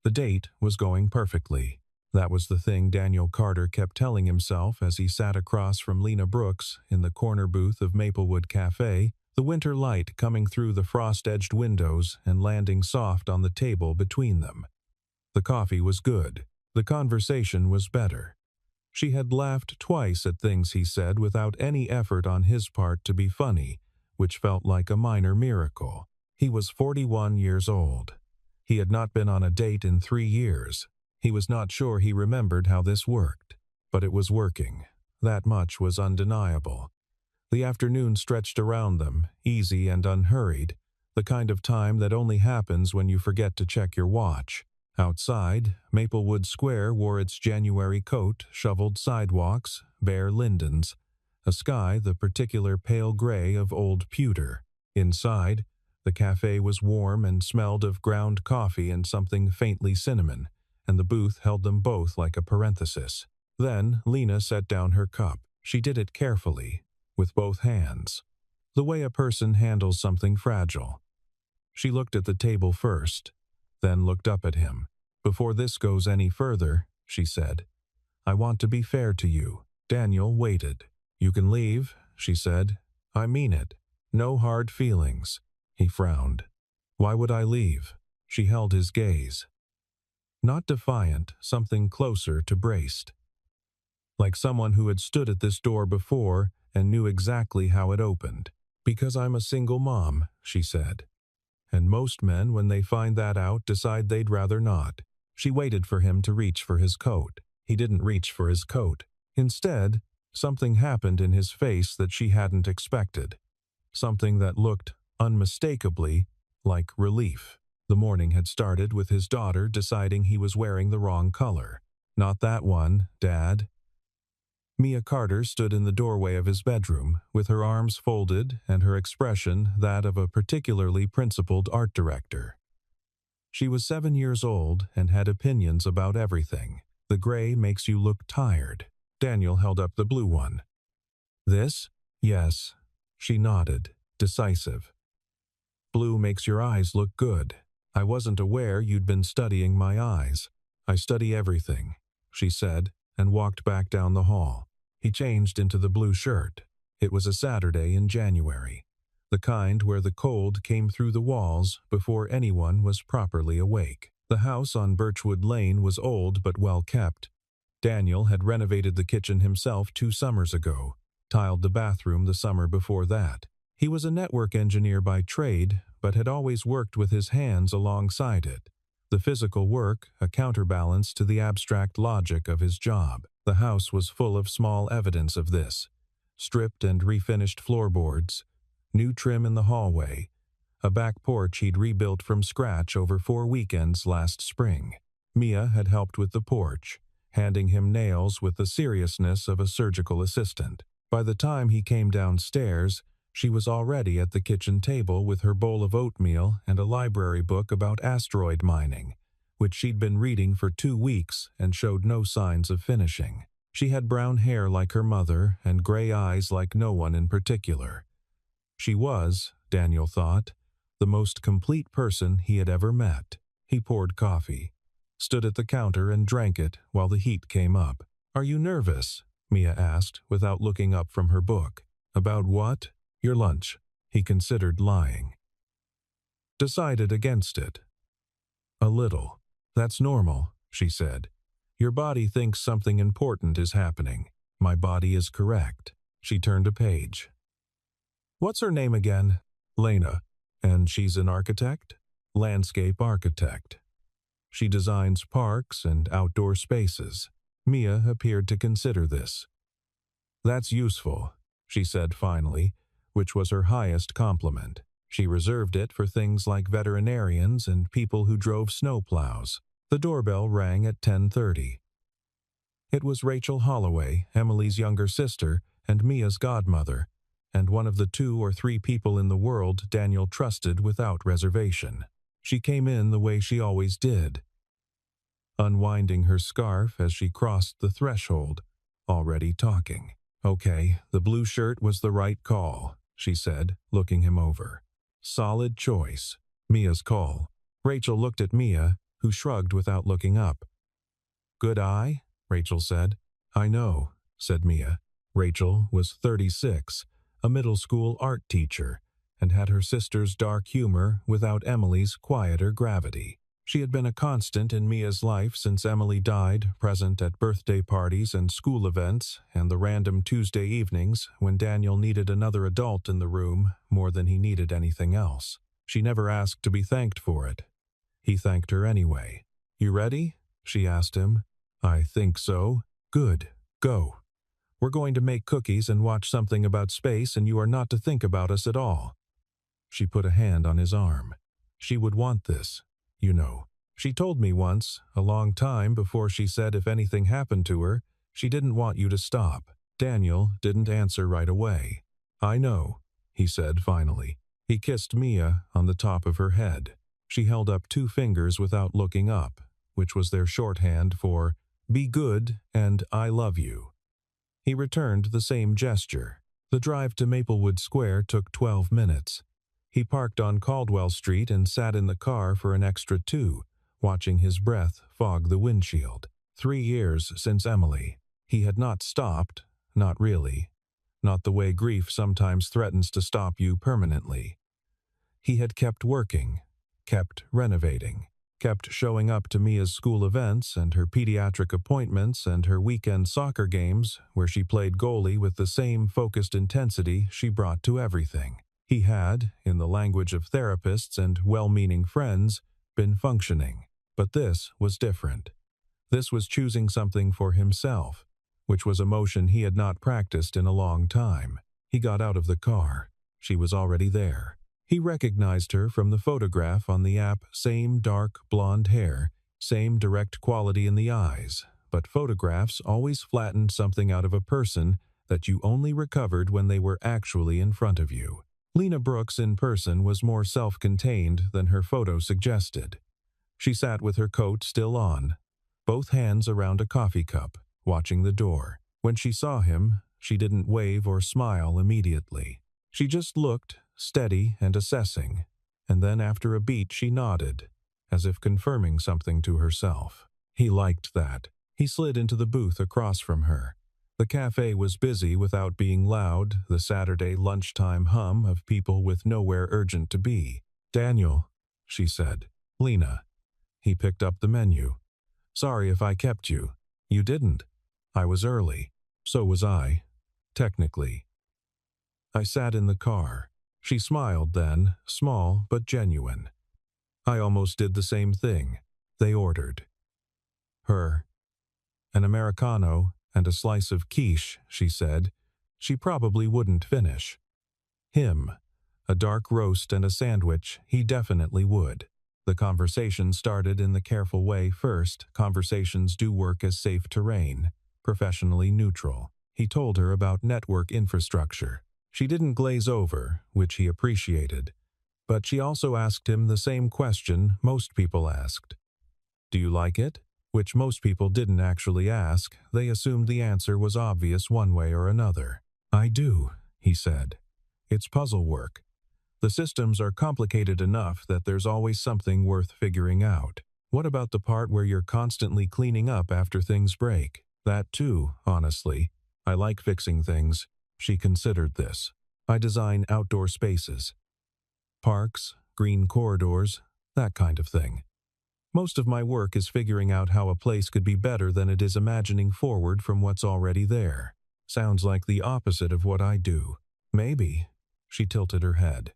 The date was going perfectly. That was the thing Daniel Carter kept telling himself as he sat across from Lena Brooks in the corner booth of Maplewood Cafe, the winter light coming through the frost-edged windows and landing soft on the table between them. The coffee was good. The conversation was better. She had laughed twice at things he said without any effort on his part to be funny, which felt like a minor miracle. He was 41 years old. He had not been on a date in 3 years. He was not sure he remembered how this worked, but it was working. That much was undeniable. The afternoon stretched around them, easy and unhurried, the kind of time that only happens when you forget to check your watch. Outside, Maplewood Square wore its January coat, shoveled sidewalks, bare lindens, a sky the particular pale gray of old pewter. Inside, the cafe was warm and smelled of ground coffee and something faintly cinnamon, and the booth held them both like a parenthesis. Then Lena set down her cup. She did it carefully, with both hands, the way a person handles something fragile. She looked at the table first, then looked up at him. "Before this goes any further," she said, "I want to be fair to you." Daniel waited. "You can leave," she said. "I mean it. No hard feelings." He frowned. "Why would I leave?" She held his gaze. Not defiant, something closer to braced. Like someone who had stood at this door before and knew exactly how it opened. "Because I'm a single mom," she said. "And most men, when they find that out, decide they'd rather not." She waited for him to reach for his coat. He didn't reach for his coat. Instead, something happened in his face that she hadn't expected. Something that looked unmistakably like relief. The morning had started with his daughter deciding he was wearing the wrong color. "Not that one, Dad." Mia Carter stood in the doorway of his bedroom, with her arms folded and her expression that of a particularly principled art director. She was 7 years old and had opinions about everything. "The gray makes you look tired." Daniel held up the blue one. "This?" "Yes." She nodded, decisive. "Blue makes your eyes look good. I wasn't aware you'd been studying my eyes." "I study everything," she said, and walked back down the hall. He changed into the blue shirt. It was a Saturday in January, the kind where the cold came through the walls before anyone was properly awake. The house on Birchwood Lane was old but well kept. Daniel had renovated the kitchen himself 2 summers ago, tiled the bathroom the summer before that. He was a network engineer by trade, but had always worked with his hands alongside it. The physical work, a counterbalance to the abstract logic of his job. The house was full of small evidence of this. Stripped and refinished floorboards, new trim in the hallway, a back porch he'd rebuilt from scratch over 4 weekends last spring. Mia had helped with the porch, handing him nails with the seriousness of a surgical assistant. By the time he came downstairs, she was already at the kitchen table with her bowl of oatmeal and a library book about asteroid mining, which she'd been reading for 2 weeks and showed no signs of finishing. She had brown hair like her mother and gray eyes like no one in particular. She was, Daniel thought, the most complete person he had ever met. He poured coffee, stood at the counter and drank it while the heat came up. "Are you nervous?" Mia asked without looking up from her book. "About what?" "Your lunch." He considered lying. Decided against it. "A little. That's normal," she said. "Your body thinks something important is happening. My body is correct." She turned a page. "What's her name again?" "Lena. And she's an architect?" "Landscape architect. She designs parks and outdoor spaces." Mia appeared to consider this. "That's useful," she said finally, which was her highest compliment. She reserved it for things like veterinarians and people who drove snowplows. The doorbell rang at 10:30. It was Rachel Holloway, Emily's younger sister and Mia's godmother, and one of the 2 or 3 people in the world Daniel trusted without reservation. She came in the way she always did, unwinding her scarf as she crossed the threshold, already talking. "Okay, the blue shirt was the right call," she said, looking him over. "Solid choice. Mia's call." Rachel looked at Mia, who shrugged without looking up. "Good eye?" Rachel said. "I know," said Mia. Rachel was 36, a middle school art teacher, and had her sister's dark humor without Emily's quieter gravity. She had been a constant in Mia's life since Emily died, present at birthday parties and school events, and the random Tuesday evenings when Daniel needed another adult in the room more than he needed anything else. She never asked to be thanked for it. He thanked her anyway. "You ready?" she asked him. "I think so." "Good. Go. We're going to make cookies and watch something about space, and you are not to think about us at all." She put a hand on his arm. "She would want this, you know. She told me once, a long time before she said if anything happened to her, she didn't want you to stop." Daniel didn't answer right away. "I know," he said finally. He kissed Mia on the top of her head. She held up 2 fingers without looking up, which was their shorthand for "be good" and "I love you." He returned the same gesture. The drive to Maplewood Square took 12 minutes. He parked on Caldwell Street and sat in the car for an extra 2, watching his breath fog the windshield. 3 years since Emily. He had not stopped, not really. Not the way grief sometimes threatens to stop you permanently. He had kept working, kept renovating, kept showing up to Mia's school events and her pediatric appointments and her weekend soccer games where she played goalie with the same focused intensity she brought to everything. He had, in the language of therapists and well-meaning friends, been functioning. But this was different. This was choosing something for himself, which was a motion he had not practiced in a long time. He got out of the car. She was already there. He recognized her from the photograph on the app, same dark blonde hair, same direct quality in the eyes, but photographs always flattened something out of a person that you only recovered when they were actually in front of you. Lena Brooks in person was more self-contained than her photo suggested. She sat with her coat still on, both hands around a coffee cup, watching the door. When she saw him, she didn't wave or smile immediately. She just looked, steady and assessing, and then after a beat she nodded, as if confirming something to herself. He liked that. He slid into the booth across from her. The cafe was busy without being loud, the Saturday lunchtime hum of people with nowhere urgent to be. "Daniel," she said. "Lena." He picked up the menu. "Sorry if I kept you." "You didn't. I was early." "So was I. Technically." I sat in the car. She smiled then, small but genuine. I almost did the same thing. They ordered. Her. An Americano and a slice of quiche, she said. She probably wouldn't finish. Him. A dark roast and a sandwich, he definitely would. The conversation started in the careful way first. Conversations do work as safe terrain, professionally neutral. He told her about network infrastructure. She didn't glaze over, which he appreciated, but she also asked him the same question most people asked. "Do you like it?" Which most people didn't actually ask. They assumed the answer was obvious one way or another. "I do," he said. "It's puzzle work. The systems are complicated enough that there's always something worth figuring out. What about the part where you're constantly cleaning up after things break? That too, honestly. I like fixing things." She considered this. "I design outdoor spaces. Parks, green corridors, that kind of thing. Most of my work is figuring out how a place could be better than it is imagining forward from what's already there. Sounds like the opposite of what I do." "Maybe." She tilted her head.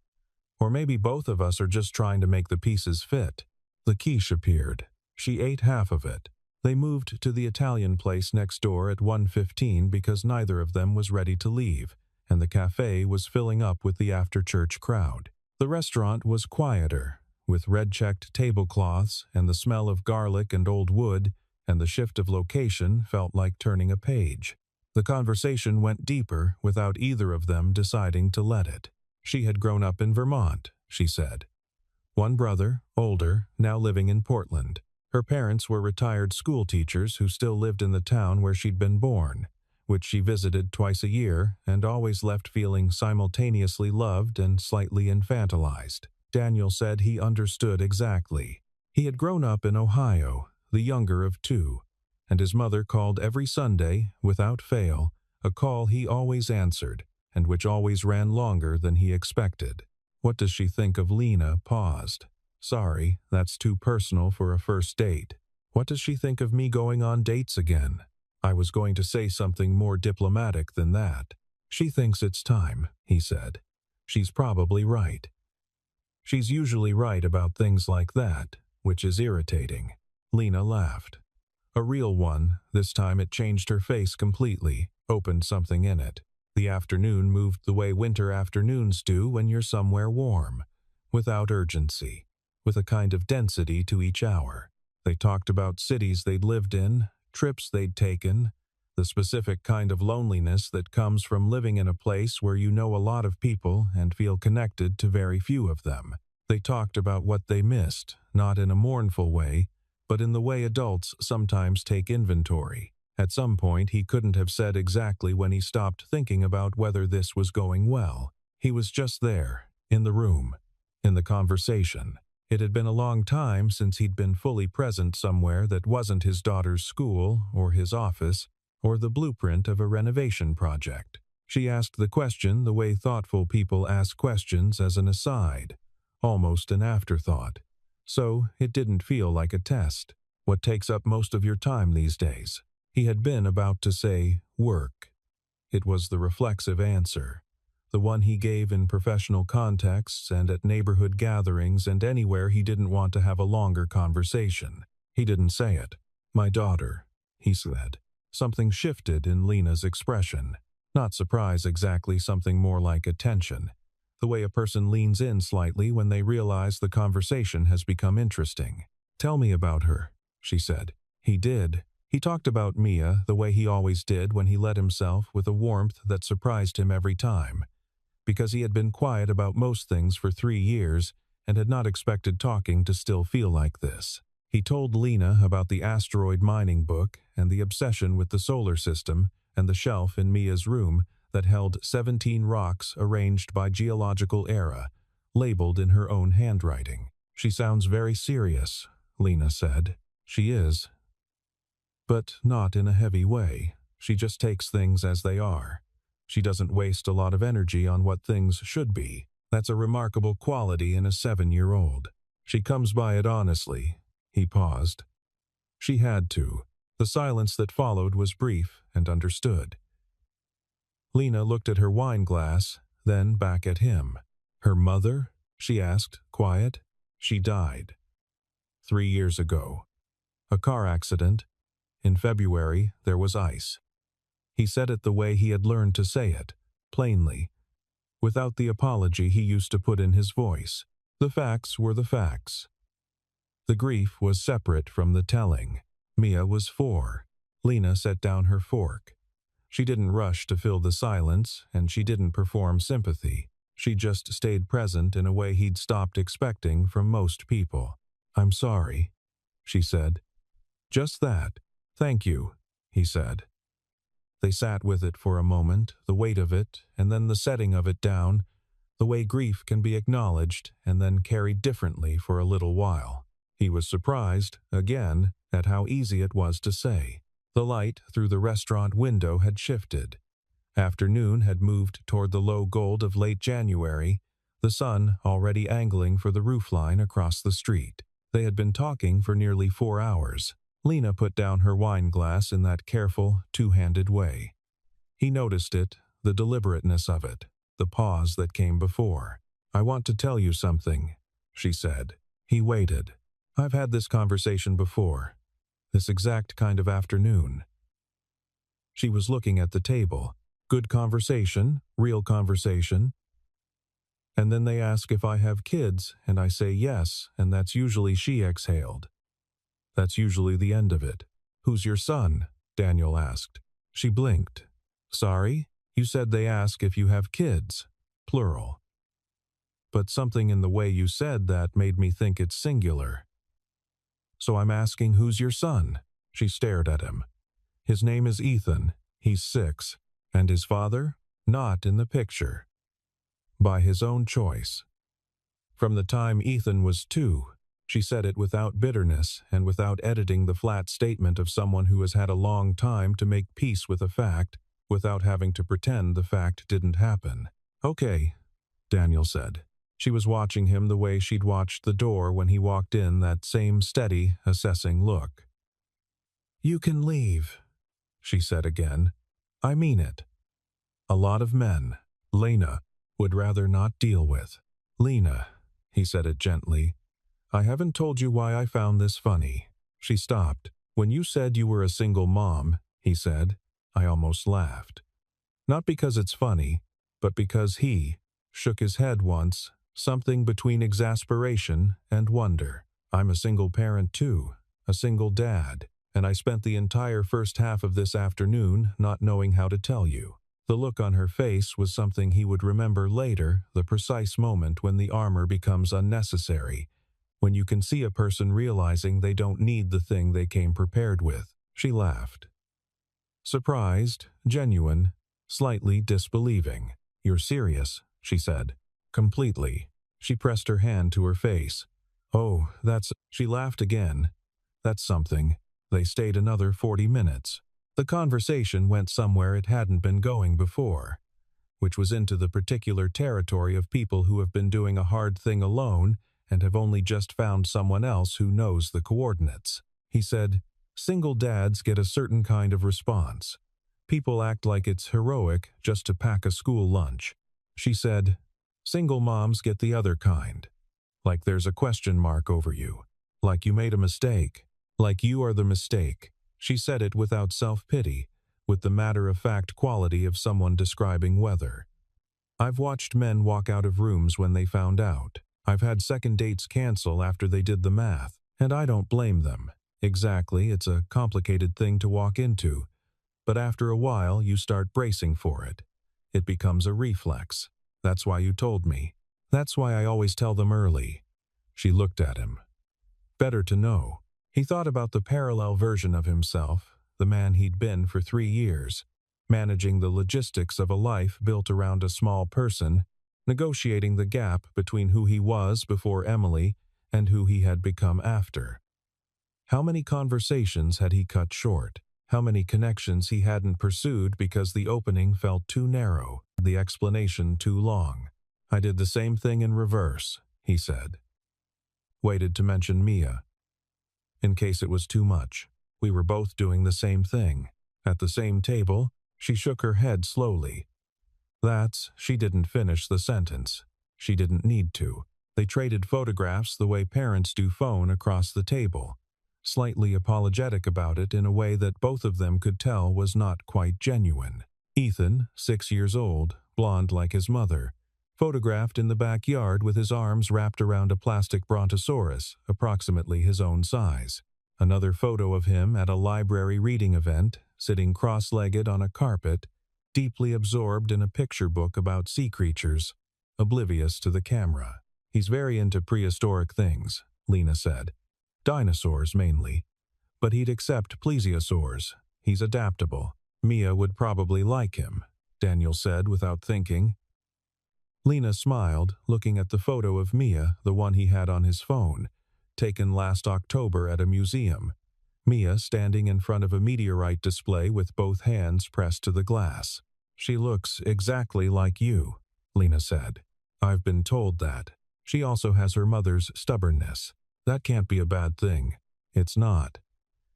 "Or maybe both of us are just trying to make the pieces fit." The quiche appeared. She ate half of it. They moved to the Italian place next door at 1:15 because neither of them was ready to leave, and the cafe was filling up with the after-church crowd. The restaurant was quieter, with red-checked tablecloths and the smell of garlic and old wood, and the shift of location felt like turning a page. The conversation went deeper without either of them deciding to let it. She had grown up in Vermont, she said. One brother, older, now living in Portland. Her parents were retired school teachers who still lived in the town where she'd been born, which she visited twice a year and always left feeling simultaneously loved and slightly infantilized. Daniel said he understood exactly. He had grown up in Ohio, the younger of two, and his mother called every Sunday, without fail, a call he always answered, and which always ran longer than he expected. What does she think of Lena? Paused. Sorry, that's too personal for a first date. What does she think of me going on dates again? I was going to say something more diplomatic than that. She thinks it's time, he said. She's probably right. She's usually right about things like that, which is irritating. Lena laughed. A real one. This time it changed her face completely, opened something in it. The afternoon moved the way winter afternoons do when you're somewhere warm, without urgency, with a kind of density to each hour. They talked about cities they'd lived in, trips they'd taken, the specific kind of loneliness that comes from living in a place where you know a lot of people and feel connected to very few of them. They talked about what they missed, not in a mournful way, but in the way adults sometimes take inventory. At some point, he couldn't have said exactly when he stopped thinking about whether this was going well. He was just there, in the room, in the conversation. It had been a long time since he'd been fully present somewhere that wasn't his daughter's school, or his office, or the blueprint of a renovation project. She asked the question the way thoughtful people ask questions as an aside, almost an afterthought. So it didn't feel like a test. What takes up most of your time these days? He had been about to say, work. It was the reflexive answer, the one he gave in professional contexts and at neighborhood gatherings and anywhere he didn't want to have a longer conversation. He didn't say it. My daughter, he said. Something shifted in Lena's expression. Not surprise exactly, something more like attention. The way a person leans in slightly when they realize the conversation has become interesting. Tell me about her, she said. He did. He talked about Mia the way he always did when he let himself, with a warmth that surprised him every time. Because he had been quiet about most things for 3 years and had not expected talking to still feel like this. He told Lena about the asteroid mining book and the obsession with the solar system and the shelf in Mia's room that held 17 rocks arranged by geological era, labeled in her own handwriting. She sounds very serious, Lena said. She is. But not in a heavy way. She just takes things as they are. She doesn't waste a lot of energy on what things should be. That's a remarkable quality in a 7-year-old. She comes by it honestly. He paused. She had to. The silence that followed was brief and understood. Lena looked at her wine glass, then back at him. Her mother? She asked, quiet. She died. 3 years ago. A car accident. In February, there was ice. He said it the way he had learned to say it, plainly, without the apology he used to put in his voice. The facts were the facts. The grief was separate from the telling. Mia was 4. Lena set down her fork. She didn't rush to fill the silence, and she didn't perform sympathy. She just stayed present in a way he'd stopped expecting from most people. I'm sorry, she said. Just that. Thank you, he said. They sat with it for a moment, the weight of it, and then the setting of it down, the way grief can be acknowledged and then carried differently for a little while. He was surprised, again, at how easy it was to say. The light through the restaurant window had shifted. Afternoon had moved toward the low gold of late January, the sun already angling for the roofline across the street. They had been talking for nearly 4 hours. Lena put down her wine glass in that careful, two-handed way. He noticed it, the deliberateness of it, the pause that came before. I want to tell you something, she said. He waited. I've had this conversation before. This exact kind of afternoon. She was looking at the table. Good conversation, real conversation. And then they ask if I have kids, and I say yes, and that's usually, she exhaled. That's usually the end of it. Who's your son? Daniel asked. She blinked. Sorry? You said they ask if you have kids. Plural. But something in the way you said that made me think it's singular. So I'm asking, who's your son? She stared at him. His name is Ethan. He's 6. And his father? Not in the picture. By his own choice. From the time Ethan was 2, She said it without bitterness and without editing the flat statement of someone who has had a long time to make peace with a fact, without having to pretend the fact didn't happen. "Okay," Daniel said. She was watching him the way she'd watched the door when he walked in, that same steady, assessing look. "You can leave," she said again. "I mean it. A lot of men, Lena, would rather not deal with." "Lena," he said it gently, "I haven't told you why I found this funny." She stopped. "When you said you were a single mom," he said, I almost laughed. Not because it's funny, but because he shook his head once, something between exasperation and wonder. "I'm a single parent too, a single dad, and I spent the entire first half of this afternoon not knowing how to tell you." The look on her face was something he would remember later, the precise moment when the armor becomes unnecessary, when you can see a person realizing they don't need the thing they came prepared with. She laughed. Surprised, genuine, slightly disbelieving. "You're serious," she said. "Completely." She pressed her hand to her face. "Oh, that's..." She laughed again. "That's something." They stayed another 40 minutes. The conversation went somewhere it hadn't been going before, which was into the particular territory of people who have been doing a hard thing alone and have only just found someone else who knows the coordinates. He said, "Single dads get a certain kind of response. People act like it's heroic just to pack a school lunch." She said, "Single moms get the other kind. Like there's a question mark over you. Like you made a mistake. Like you are the mistake." She said it without self-pity, with the matter-of-fact quality of someone describing weather. "I've watched men walk out of rooms when they found out. I've had second dates cancel after they did the math, and I don't blame them. Exactly, it's a complicated thing to walk into, but after a while you start bracing for it. It becomes a reflex. That's why you told me. That's why I always tell them early." She looked at him. Better to know. He thought about the parallel version of himself, the man he'd been for 3 years, managing the logistics of a life built around a small person, negotiating the gap between who he was before Emily and who he had become after. How many conversations had he cut short? How many connections he hadn't pursued because the opening felt too narrow, the explanation too long? "I did the same thing in reverse," he said. Waited to mention Mia. In case it was too much. We were both doing the same thing. At the same table, she shook her head slowly. She didn't finish the sentence. She didn't need to. They traded photographs the way parents do phone across the table, slightly apologetic about it in a way that both of them could tell was not quite genuine. Ethan, 6 years old, blonde like his mother, photographed in the backyard with his arms wrapped around a plastic brontosaurus, approximately his own size. Another photo of him at a library reading event, sitting cross-legged on a carpet, deeply absorbed in a picture book about sea creatures, oblivious to the camera. "He's very into prehistoric things," Lena said. "Dinosaurs, mainly. But he'd accept plesiosaurs. He's adaptable. Mia would probably like him," Daniel said without thinking. Lena smiled, looking at the photo of Mia, the one he had on his phone, taken last October at a museum. Mia standing in front of a meteorite display with both hands pressed to the glass. "She looks exactly like you," Lena said. "I've been told that. She also has her mother's stubbornness. That can't be a bad thing." "It's not."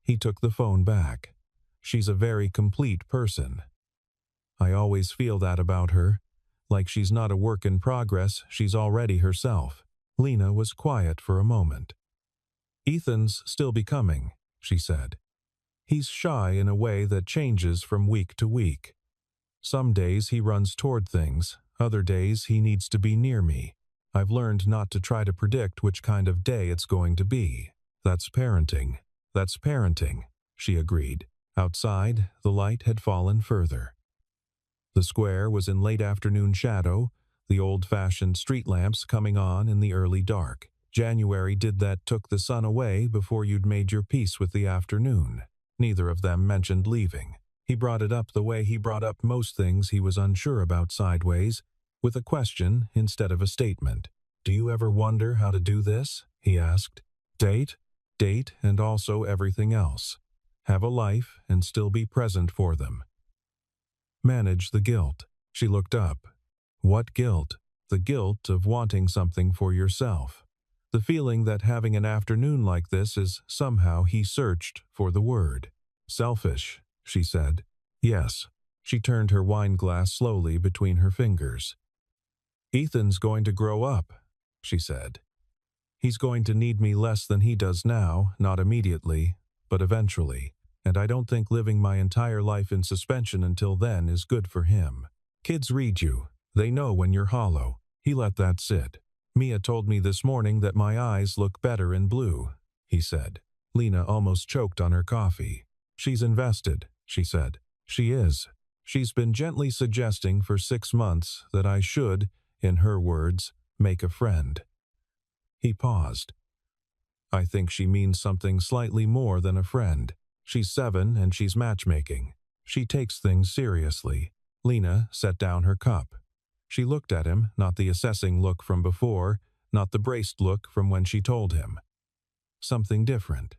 He took the phone back. "She's a very complete person. I always feel that about her. Like she's not a work in progress, she's already herself." Lena was quiet for a moment. "Ethan's still becoming," she said. "He's shy in a way that changes from week to week. Some days he runs toward things, other days he needs to be near me. I've learned not to try to predict which kind of day it's going to be. That's parenting. That's parenting," she agreed. Outside, the light had fallen further. The square was in late afternoon shadow, the old-fashioned street lamps coming on in the early dark. January did that, took the sun away before you'd made your peace with the afternoon. Neither of them mentioned leaving. He brought it up the way he brought up most things he was unsure about sideways, with a question instead of a statement. "Do you ever wonder how to do this?" he asked. Date, date, and also everything else. Have a life and still be present for them. Manage the guilt. She looked up. What guilt? The guilt of wanting something for yourself. The feeling that having an afternoon like this is somehow he searched for the word. Selfish, she said. Yes. She turned her wine glass slowly between her fingers. Ethan's going to grow up, she said. He's going to need me less than he does now, not immediately, but eventually, and I don't think living my entire life in suspension until then is good for him. Kids read you. They know when you're hollow. He let that sit. Mia told me this morning that my eyes look better in blue, he said. Lena almost choked on her coffee. She's invested, she said. She is. She's been gently suggesting for 6 months that I should, in her words, make a friend. He paused. I think she means something slightly more than a friend. She's 7 and she's matchmaking. She takes things seriously. Lena set down her cup. She looked at him, not the assessing look from before, not the braced look from when she told him. Something different.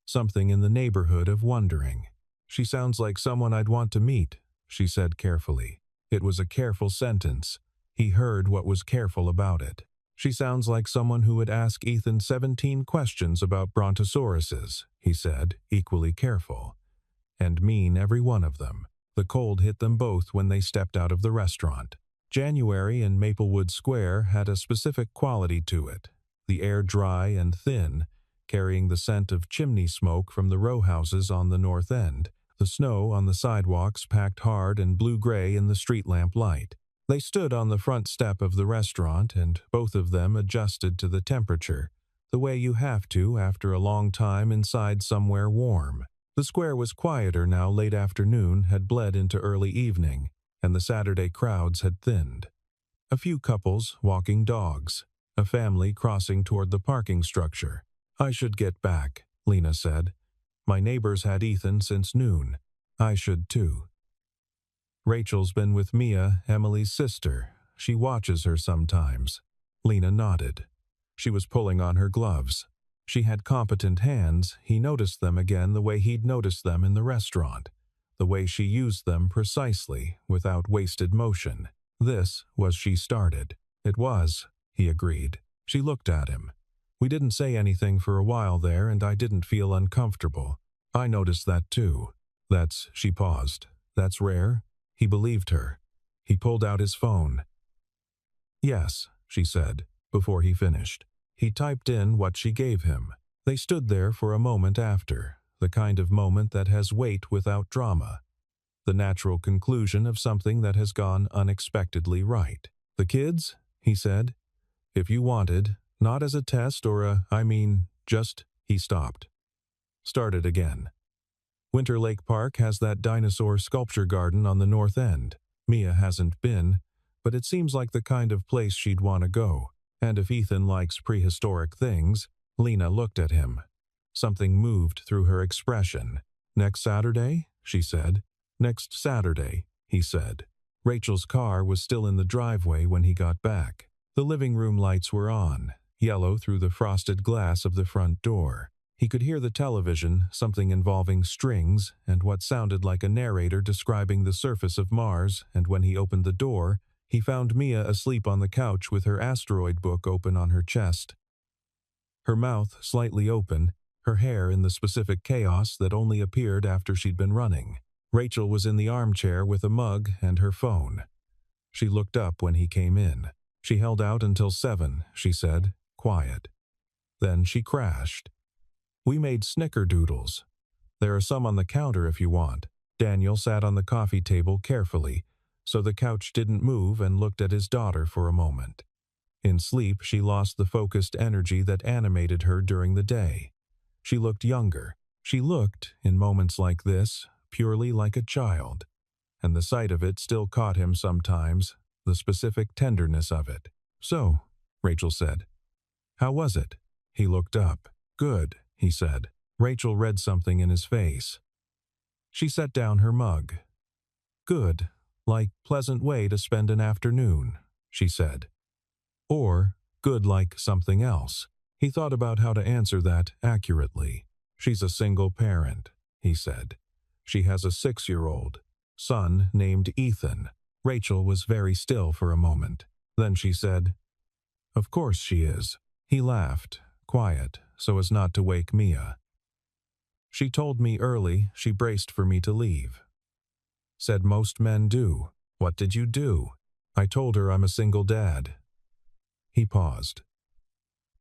Something in the neighborhood of wondering. She sounds like someone I'd want to meet, she said carefully. It was a careful sentence. He heard what was careful about it. She sounds like someone who would ask Ethan 17 questions about brontosauruses, he said, equally careful. And mean every one of them. The cold hit them both when they stepped out of the restaurant. January in Maplewood Square had a specific quality to it. The air dry and thin, carrying the scent of chimney smoke from the row houses on the north end. The snow on the sidewalks packed hard and blue-gray in the street lamp light. They stood on the front step of the restaurant, and both of them adjusted to the temperature, the way you have to after a long time inside somewhere warm. The square was quieter now. Late afternoon had bled into early evening, and the Saturday crowds had thinned. A few couples walking dogs, a family crossing toward the parking structure. I should get back, Lena said. My neighbors had Ethan since noon. I should too. Rachel's been with Mia, Emily's sister. She watches her sometimes. Lena nodded. She was pulling on her gloves. She had competent hands. He noticed them again the way he'd noticed them in the restaurant. The way she used them precisely, without wasted motion. This was she started. It was, he agreed. She looked at him. We didn't say anything for a while there, and I didn't feel uncomfortable. I noticed that too. She paused. That's rare? He believed her. He pulled out his phone. Yes, she said, before he finished. He typed in what she gave him. They stood there for a moment after, the kind of moment that has weight without drama. The natural conclusion of something that has gone unexpectedly right. The kids? He said. If you wanted, not as a test or just, he stopped. Started again. Winter Lake Park has that dinosaur sculpture garden on the north end. Mia hasn't been, but it seems like the kind of place she'd want to go. And if Ethan likes prehistoric things, Lena looked at him. Something moved through her expression. Next Saturday, she said. Next Saturday, he said. Rachel's car was still in the driveway when he got back. The living room lights were on, yellow through the frosted glass of the front door. He could hear the television, something involving strings, and what sounded like a narrator describing the surface of Mars, and when he opened the door, he found Mia asleep on the couch with her asteroid book open on her chest. Her mouth slightly open, her hair in the specific chaos that only appeared after she'd been running. Rachel was in the armchair with a mug and her phone. She looked up when he came in. She held out until 7, she said, quiet. Then she crashed. We made snickerdoodles. There are some on the counter if you want. Daniel sat on the coffee table carefully, so the couch didn't move, and looked at his daughter for a moment. In sleep, she lost the focused energy that animated her during the day. She looked younger. She looked, in moments like this, purely like a child. And the sight of it still caught him sometimes, the specific tenderness of it. So, Rachel said. How was it? He looked up. Good, he said. Rachel read something in his face. She set down her mug. Good, like pleasant way to spend an afternoon, she said. Or good like something else. He thought about how to answer that accurately. "She's a single parent," he said. "She has a 6-year-old son named Ethan." Rachel was very still for a moment. Then she said, "Of course she is." He laughed, quiet, so as not to wake Mia. "She told me early she braced for me to leave. Said most men do. What did you do?" "I told her I'm a single dad." He paused.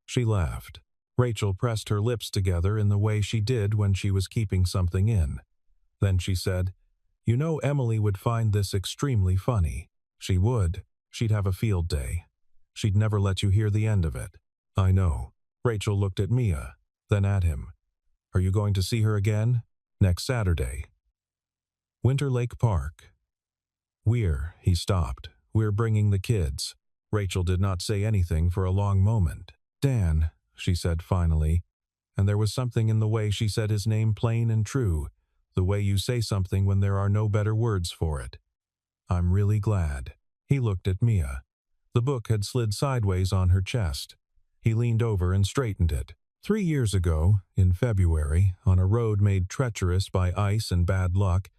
She laughed. Rachel pressed her lips together in the way she did when she was keeping something in. Then she said, "You know Emily would find this extremely funny." "She would. She'd have a field day. She'd never let you hear the end of it." "I know." Rachel looked at Mia, then at him. "Are you going to see her again?" "Next Saturday." Winter Lake Park. He stopped. "We're bringing the kids." Rachel did not say anything for a long moment. "Dan," she said finally, and there was something in the way she said his name plain and true, the way you say something when there are no better words for it. "I'm really glad." He looked at Mia. The book had slid sideways on her chest. He leaned over and straightened it. 3 years ago, in February, on a road made treacherous by ice and bad luck,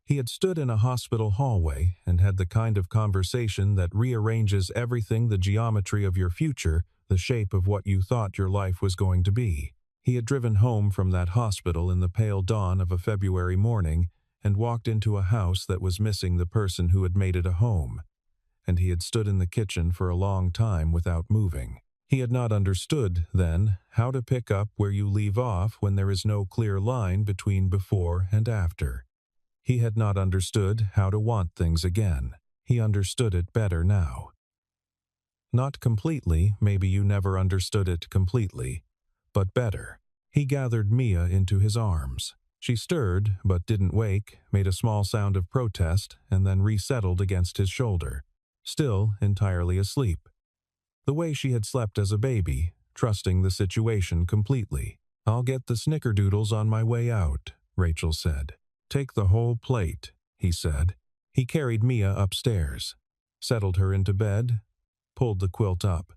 he had stood in a hospital hallway and had the kind of conversation that rearranges everything, the geometry of your future, the shape of what you thought your life was going to be. He had driven home from that hospital in the pale dawn of a February morning and walked into a house that was missing the person who had made it a home. And he had stood in the kitchen for a long time without moving. He had not understood, then, how to pick up where you leave off when there is no clear line between before and after. He had not understood how to want things again. He understood it better now. Not completely, maybe you never understood it completely, but better. He gathered Mia into his arms. She stirred, but didn't wake, made a small sound of protest, and then resettled against his shoulder, still entirely asleep. The way she had slept as a baby, trusting the situation completely. "I'll get the snickerdoodles on my way out," Rachel said. "Take the whole plate," he said. He carried Mia upstairs, settled her into bed, pulled the quilt up.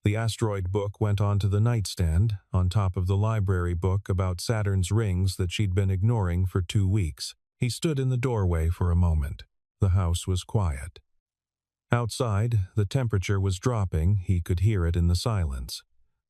The asteroid book went onto the nightstand, on top of the library book about Saturn's rings that she'd been ignoring for 2 weeks. He stood in the doorway for a moment. The house was quiet. Outside, the temperature was dropping. He could hear it in the silence.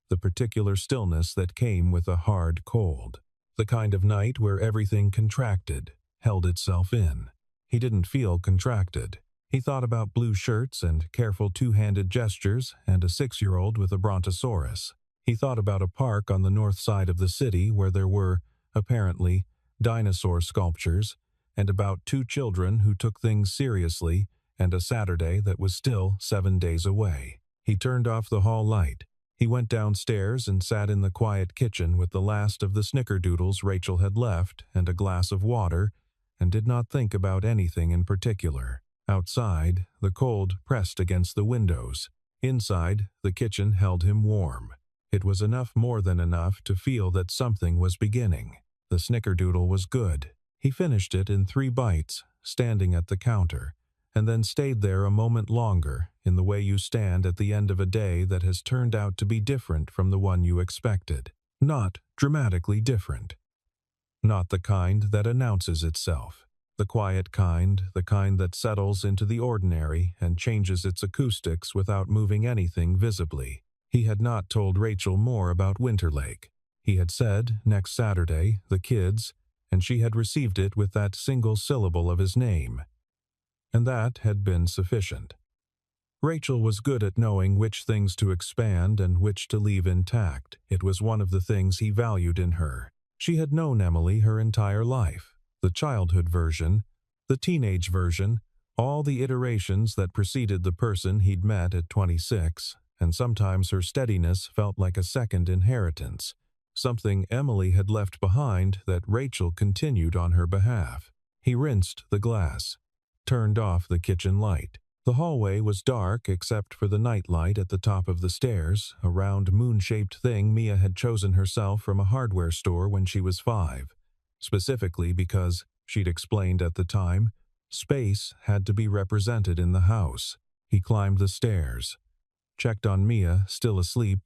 The particular stillness that came with a hard cold. The kind of night where everything contracted, held itself in. He didn't feel contracted. He thought about blue shirts and careful two-handed gestures and a 6-year-old with a brontosaurus. He thought about a park on the north side of the city where there were, apparently, dinosaur sculptures, and about 2 children who took things seriously, and a Saturday that was still 7 days away. He turned off the hall light. He went downstairs and sat in the quiet kitchen with the last of the snickerdoodles Rachel had left and a glass of water, and did not think about anything in particular. Outside, the cold pressed against the windows. Inside, the kitchen held him warm. It was enough, more than enough, to feel that something was beginning. The snickerdoodle was good. He finished it in 3 bites, standing at the counter, and then stayed there a moment longer, in the way you stand at the end of a day that has turned out to be different from the one you expected. Not dramatically different. Not the kind that announces itself. The quiet kind, the kind that settles into the ordinary and changes its acoustics without moving anything visibly. He had not told Rachel more about Winter Lake. He had said, next Saturday, the kids, and she had received it with that single syllable of his name. And that had been sufficient. Rachel was good at knowing which things to expand and which to leave intact. It was one of the things he valued in her. She had known Emily her entire life. The childhood version, the teenage version, all the iterations that preceded the person he'd met at 26, and sometimes her steadiness felt like a second inheritance, something Emily had left behind that Rachel continued on her behalf. He rinsed the glass, turned off the kitchen light. The hallway was dark except for the night light at the top of the stairs, a round moon-shaped thing Mia had chosen herself from a hardware store when she was 5, specifically because, she'd explained at the time, space had to be represented in the house. He climbed the stairs, checked on Mia, still asleep.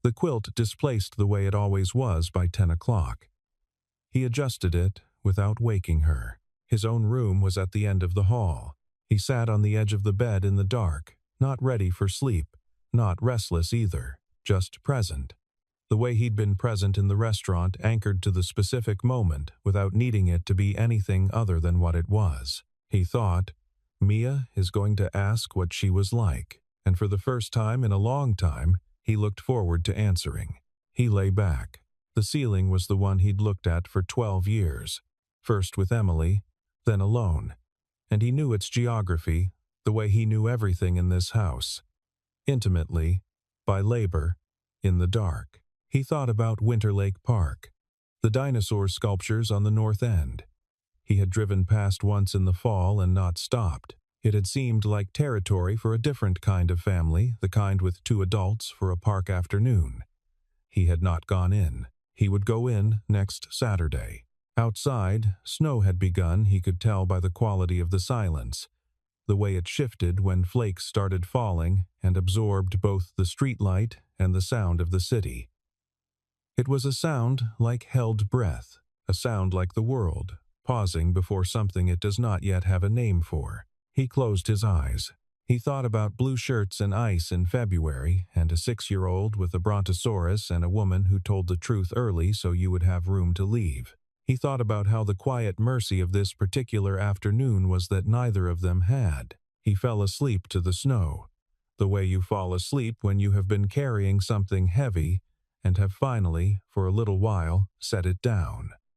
The quilt displaced the way it always was by 10 o'clock. He adjusted it without waking her. His own room was at the end of the hall. He sat on the edge of the bed in the dark, not ready for sleep, not restless either, just present. The way he'd been present in the restaurant, anchored to the specific moment without needing it to be anything other than what it was. He thought, Mia is going to ask what she was like, and for the first time in a long time, he looked forward to answering. He lay back. The ceiling was the one he'd looked at for 12 years, first with Emily, then alone, and he knew its geography the way he knew everything in this house. Intimately, by labor, in the dark. He thought about Winterlake Park, the dinosaur sculptures on the north end. He had driven past once in the fall and not stopped. It had seemed like territory for a different kind of family, the kind with 2 adults for a park afternoon. He had not gone in. He would go in next Saturday. Outside, snow had begun, he could tell by the quality of the silence, the way it shifted when flakes started falling and absorbed both the streetlight and the sound of the city. It was a sound like held breath, a sound like the world, pausing before something it does not yet have a name for. He closed his eyes. He thought about blue shirts and ice in February, and a 6-year-old with a brontosaurus and a woman who told the truth early so you would have room to leave. He thought about how the quiet mercy of this particular afternoon was that neither of them had. He fell asleep to the snow, the way you fall asleep when you have been carrying something heavy and have finally, for a little while, set it down.